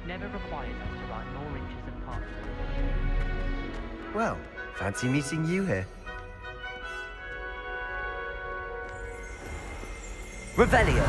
never requires us to write more inches of parts. Well, fancy meeting you here. Revelio.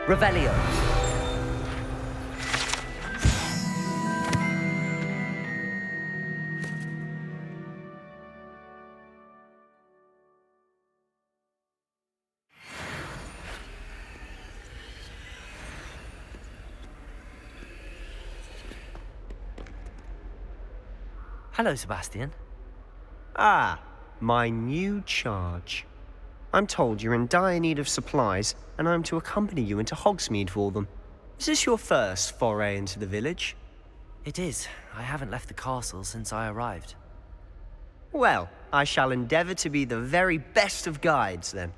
Revelio. Hello, Sebastian. Ah, my new charge. I'm told you're in dire need of supplies, and I'm to accompany you into Hogsmeade for them. Is this your first foray into the village? It is. I haven't left the castle since I arrived. Well, I shall endeavour to be the very best of guides, then.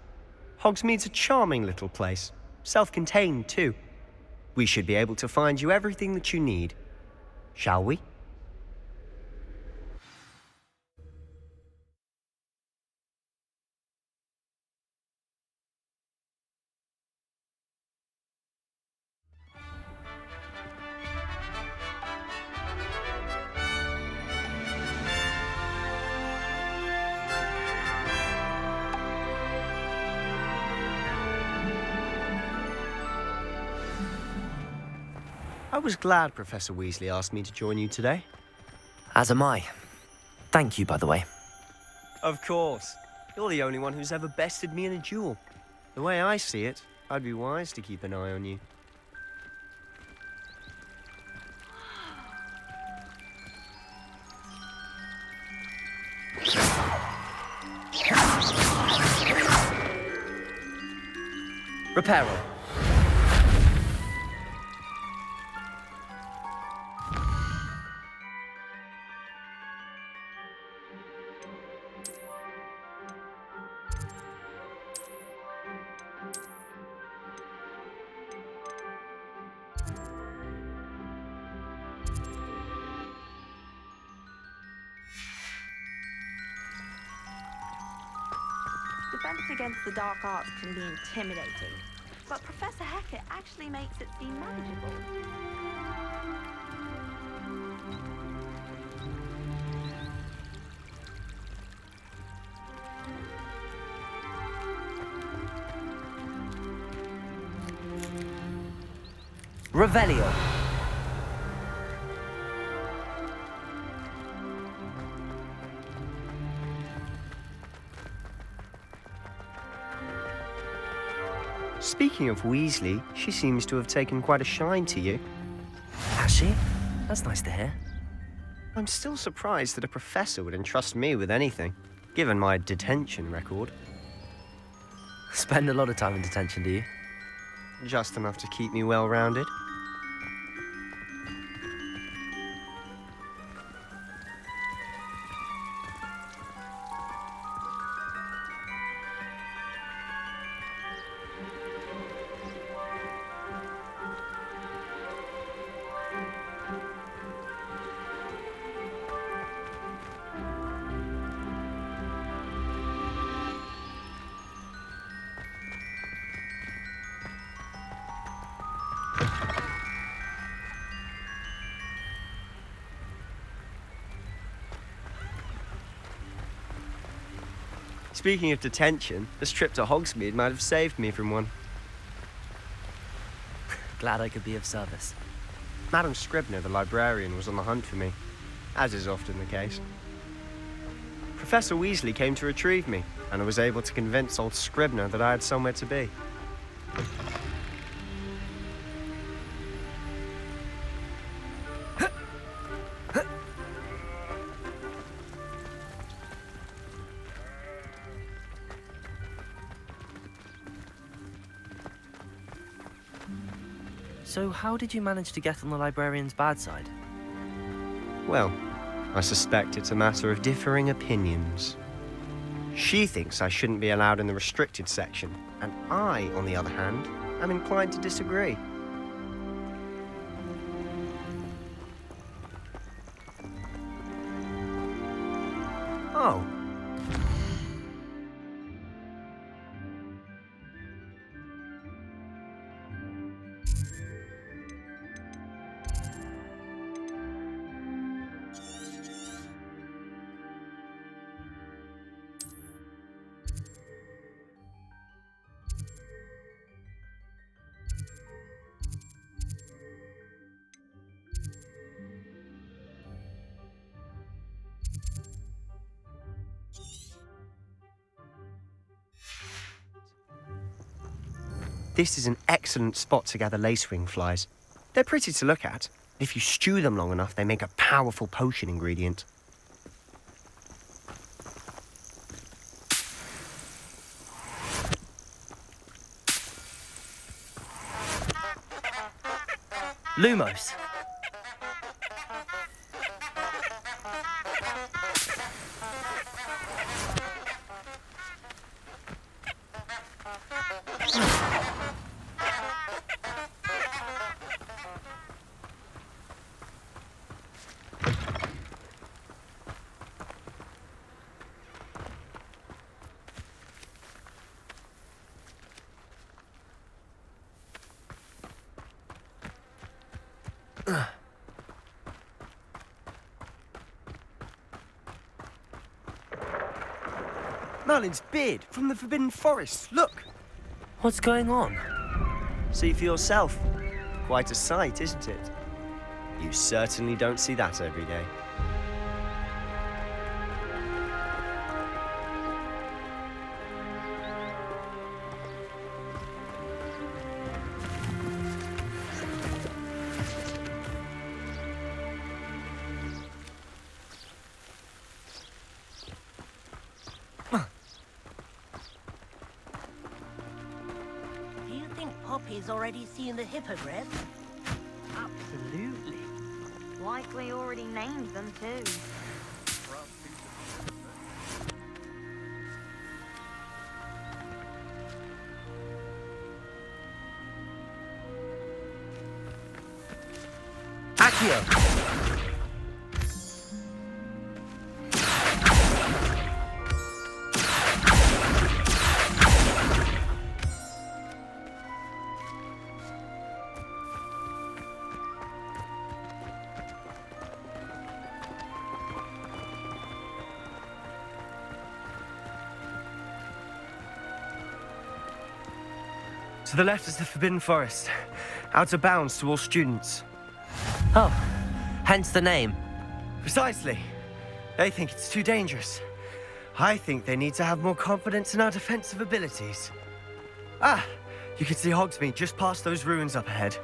Hogsmeade's a charming little place, self-contained too. We should be able to find you everything that you need. Shall we? I was glad Professor Weasley asked me to join you today. As am I. Thank you, by the way. Of course. You're the only one who's ever bested me in a duel. The way I see it, I'd be wise to keep an eye on you. Reparo. Defense against the dark arts can be intimidating, but Professor Hecat actually makes it seem manageable. Revelio. Speaking of Weasley, she seems to have taken quite a shine to you. Has she? That's nice to hear. I'm still surprised that a professor would entrust me with anything, given my detention record. Spend a lot of time in detention, do you? Just enough to keep me well-rounded. Speaking of detention, this trip to Hogsmeade might have saved me from one. Glad I could be of service. Madam Scribner, the librarian, was on the hunt for me, as is often the case. Professor Weasley came to retrieve me, and I was able to convince old Scribner that I had somewhere to be. So how did you manage to get on the librarian's bad side? Well, I suspect it's a matter of differing opinions. She thinks I shouldn't be allowed in the restricted section, and I, on the other hand, am inclined to disagree. Oh. This is an excellent spot to gather lacewing flies. They're pretty to look at. If you stew them long enough, they make a powerful potion ingredient. Lumos! Merlin's beard from the Forbidden Forest, look! What's going on? See for yourself. Quite a sight, isn't it? You certainly don't see that every day. Poppy's already seen the hippogriff? Absolutely. Likely already named them too. Accio! To the left is the Forbidden Forest, out of bounds to all students. Oh, hence the name. Precisely. They think it's too dangerous. I think they need to have more confidence in our defensive abilities. Ah, you can see Hogsmeade just past those ruins up ahead.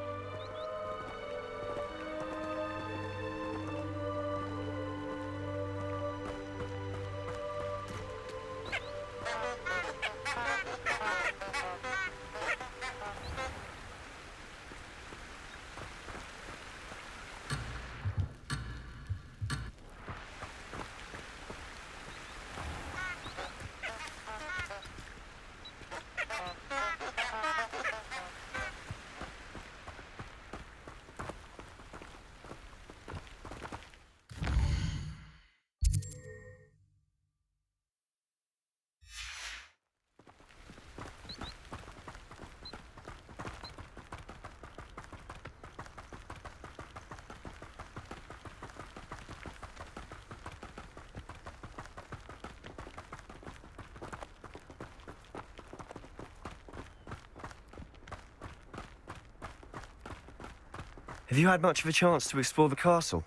Have you had much of a chance to explore the castle?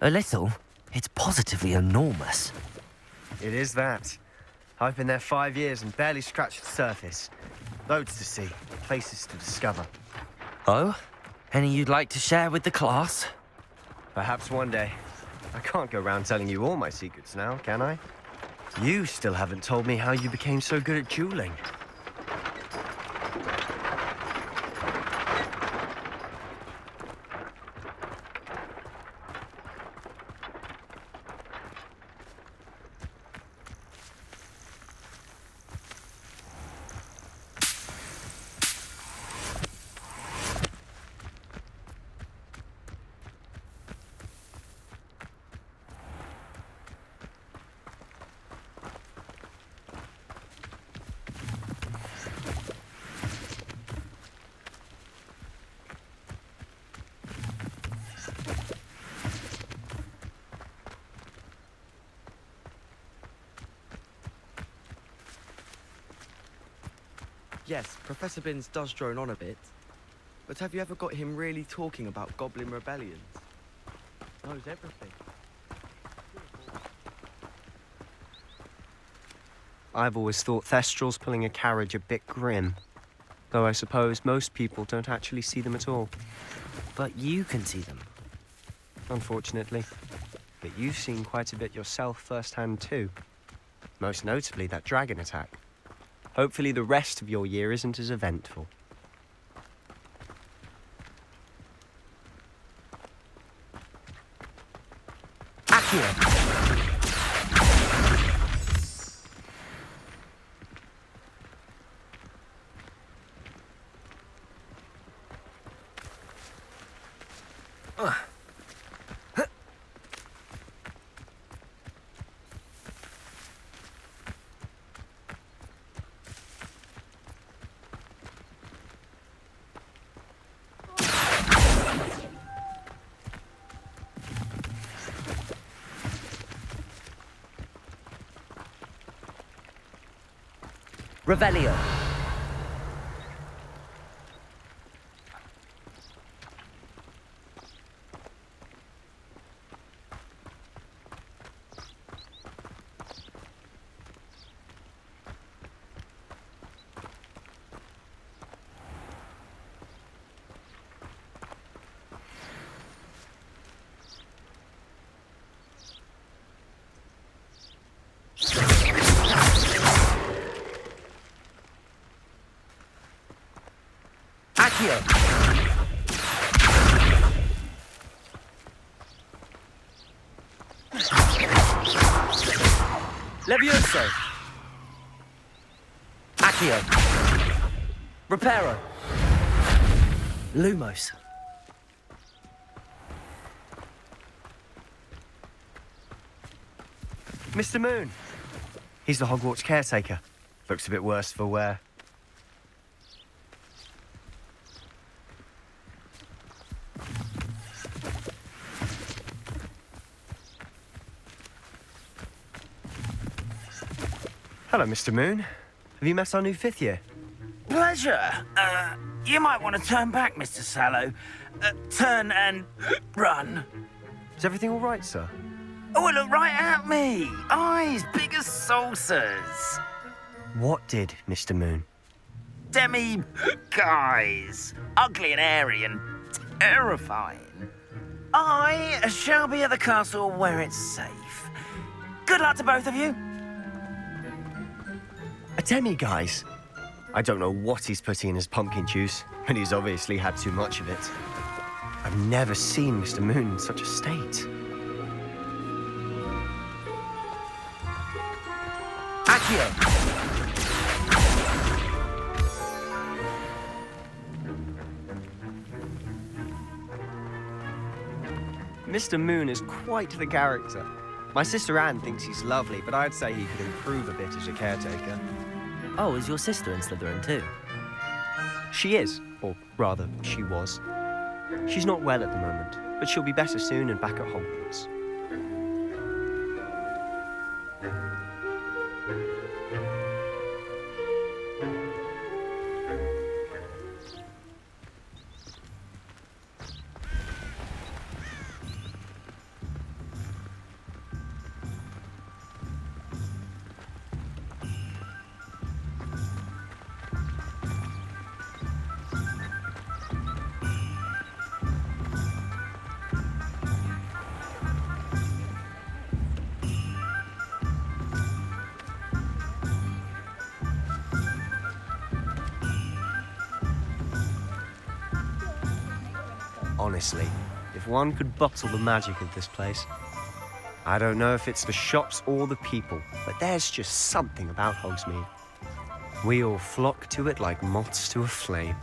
A little. It's positively enormous. It is that. I've been there 5 years and barely scratched the surface. Loads to see, places to discover. Oh? Any you'd like to share with the class? Perhaps one day. I can't go around telling you all my secrets now, can I? You still haven't told me how you became so good at dueling. Yes, Professor Binns does drone on a bit. But have you ever got him really talking about goblin rebellions? Knows everything. I've always thought Thestral's pulling a carriage a bit grim. Though I suppose most people don't actually see them at all. But you can see them. Unfortunately. But you've seen quite a bit yourself firsthand too. Most notably that dragon attack. Hopefully the rest of your year isn't as eventful. Accio! Revelio. Accio. Levioso. Accio. Reparo. Lumos. Mr. Moon. He's the Hogwarts caretaker. Looks a bit worse for wear. Hello, Mr. Moon. Have you met our new fifth year? Pleasure. You might want to turn back, Mr. Sallow. Turn and run. Is everything all right, sir? Oh, look right at me. Eyes big as saucers. What did, Mr. Moon? Demi guys. Ugly and airy and terrifying. I shall be at the castle where it's safe. Good luck to both of you. A demi-guise? I don't know what he's putting in his pumpkin juice, but he's obviously had too much of it. I've never seen Mr. Moon in such a state. Accio. Mr. Moon is quite the character. My sister Anne thinks he's lovely, but I'd say he could improve a bit as a caretaker. Oh, is your sister in Slytherin too? She is, or rather, she was. She's not well at the moment, but she'll be better soon and back at Hogwarts. Honestly, if one could bottle the magic of this place. I don't know if it's the shops or the people, but there's just something about Hogsmeade. We all flock to it like moths to a flame.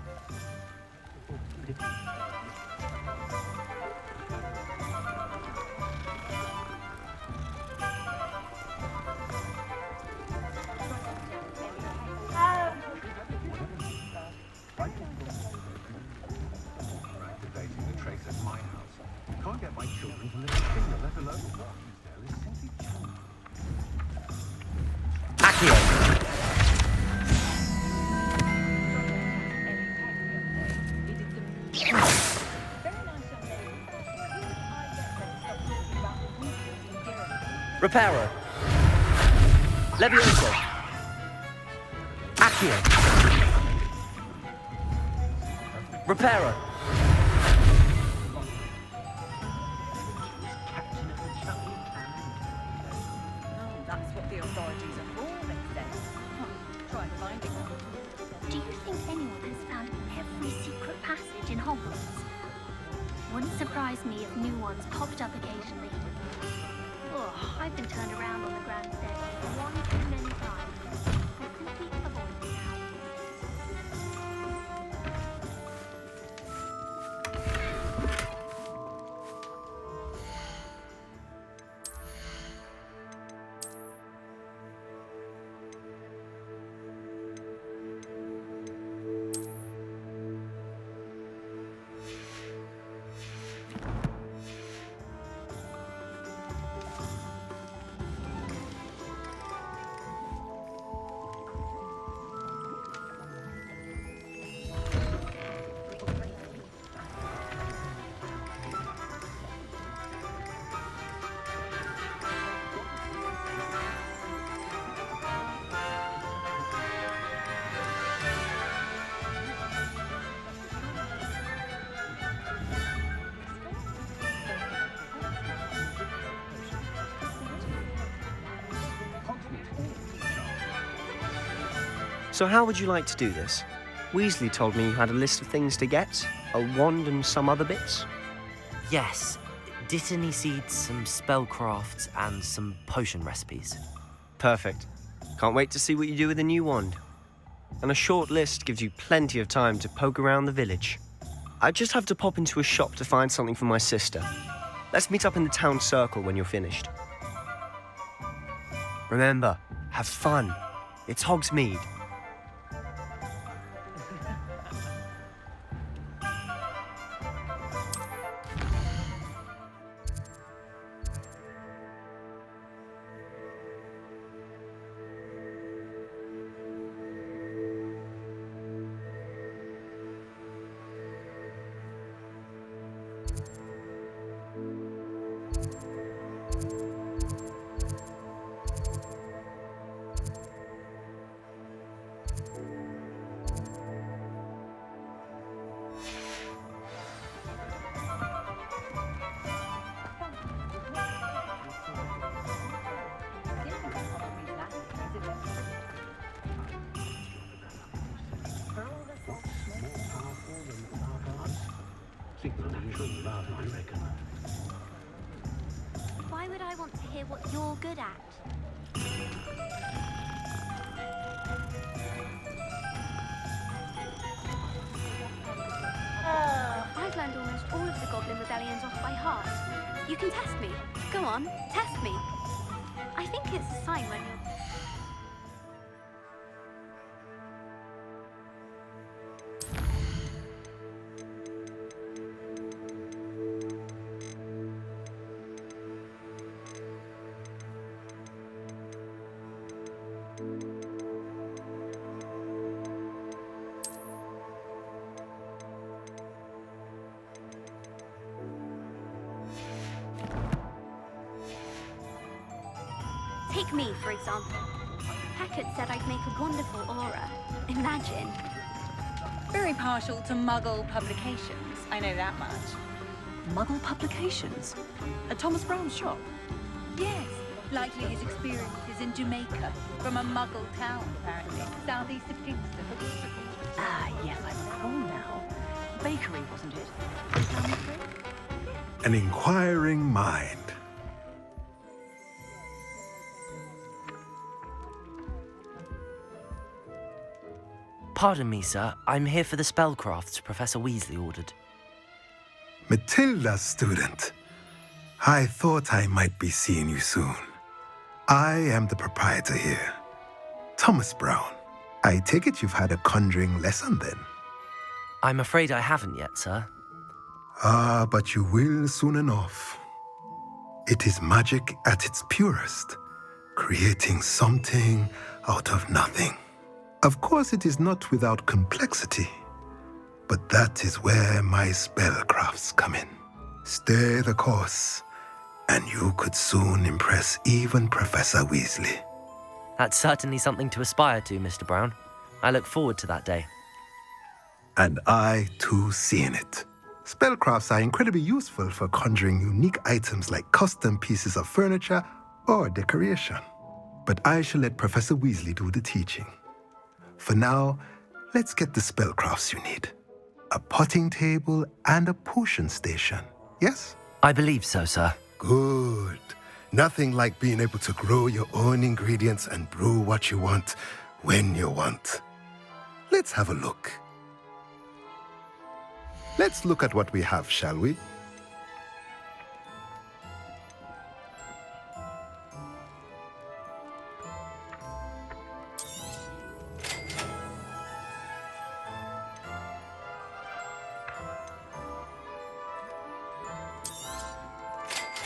Reparo. Levioso. Accio. Reparo. That's what the authorities are for, they say. Try finding one. Do you think anyone has found every secret passage in Hogwarts? Wouldn't surprise me if new ones popped up occasionally. Oh, I've been turned around on the grand staircase one too many times. I simply avoid it now. So how would you like to do this? Weasley told me you had a list of things to get, a wand and some other bits. Yes. Dittany seeds, some spellcrafts, and some potion recipes. Perfect. Can't wait to see what you do with the new wand. And a short list gives you plenty of time to poke around the village. I just have to pop into a shop to find something for my sister. Let's meet up in the town circle when you're finished. Remember, have fun. It's Hogsmeade. Why would I want to hear what you're good at? I've learned almost all of the Goblin Rebellions off by heart. You can test me. Go on, test me. I think it's a sign when you're... Take me, for example. Hackett said I'd make a wonderful aura. Imagine. Very partial to Muggle publications, I know that much. Muggle publications? At Thomas Brown's shop? Yes, likely his experiences in Jamaica, from a Muggle town, apparently, southeast of Kingston. Ah, yes, I recall now. Bakery, wasn't it? Sound free? An inquiring mind. Pardon me, sir. I'm here for the spellcrafts Professor Weasley ordered. Matilda's student. I thought I might be seeing you soon. I am the proprietor here, Thomas Brown. I take it you've had a conjuring lesson then? I'm afraid I haven't yet, sir. Ah, but you will soon enough. It is magic at its purest, creating something out of nothing. Of course, it is not without complexity. But that is where my spellcrafts come in. Stay the course, and you could soon impress even Professor Weasley. That's certainly something to aspire to, Mr. Brown. I look forward to that day. And I, too, seeing it. Spellcrafts are incredibly useful for conjuring unique items like custom pieces of furniture or decoration. But I shall let Professor Weasley do the teaching. For now, let's get the spellcrafts you need. A potting table and a potion station, yes? I believe so, sir. Good. Nothing like being able to grow your own ingredients and brew what you want when you want. Let's have a look. Let's look at what we have, shall we?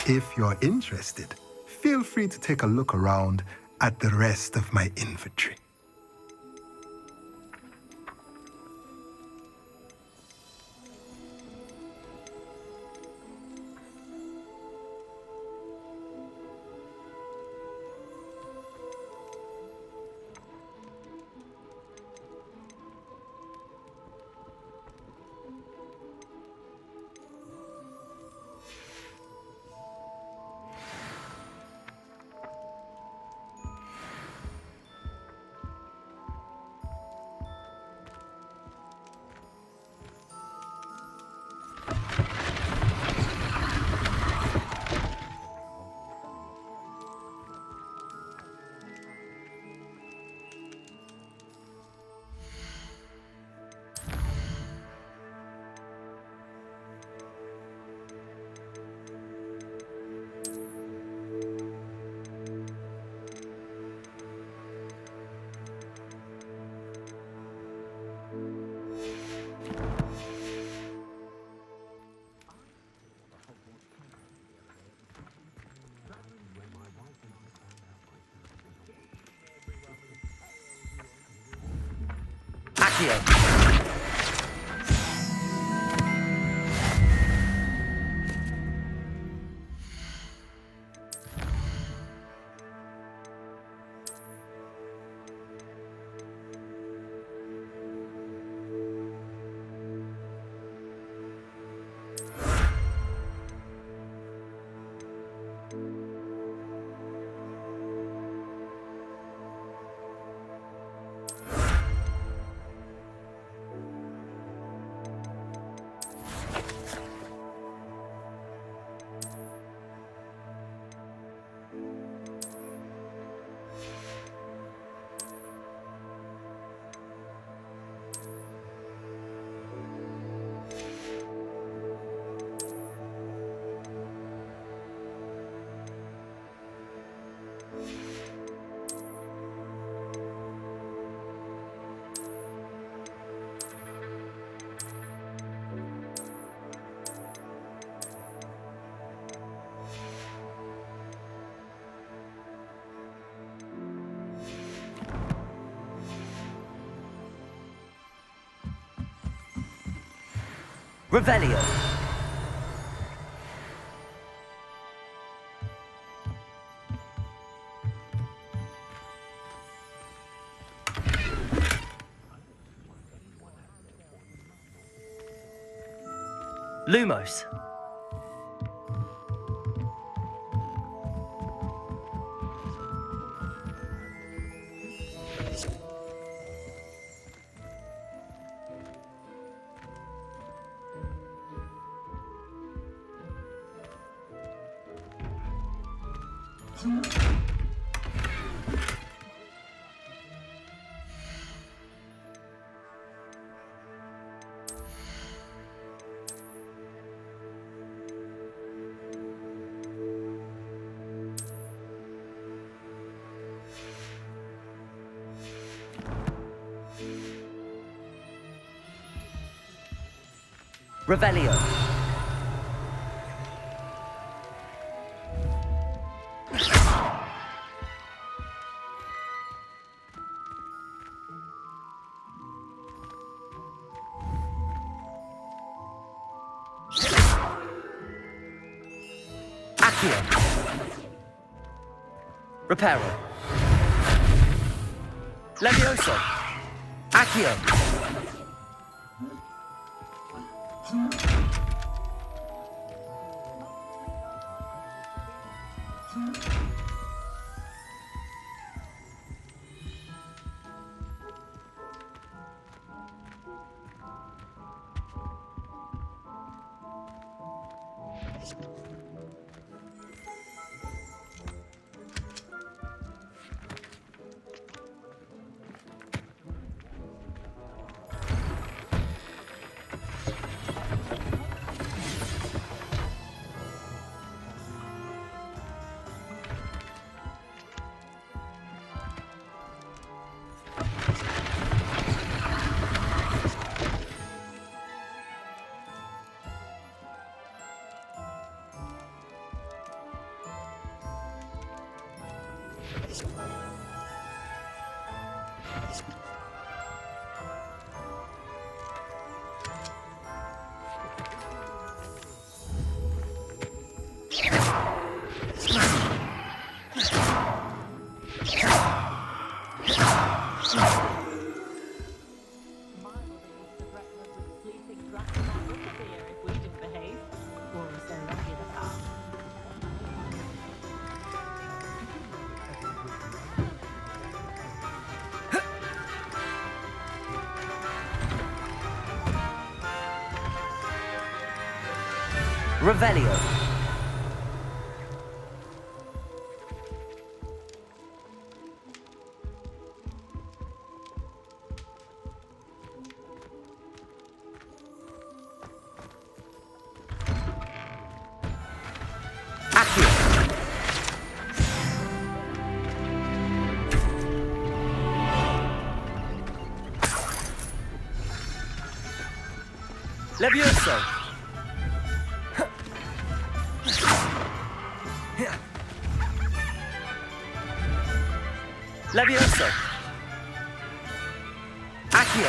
If you're interested, feel free to take a look around at the rest of my inventory. Revelio. Lumos. Revelio. Accio. Reparo. Levioso. Accio. Revelio. Accio. Levioso. Levioso. Accio.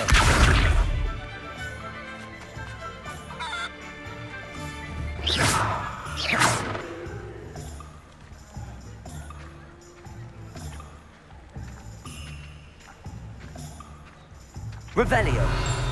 Revelio.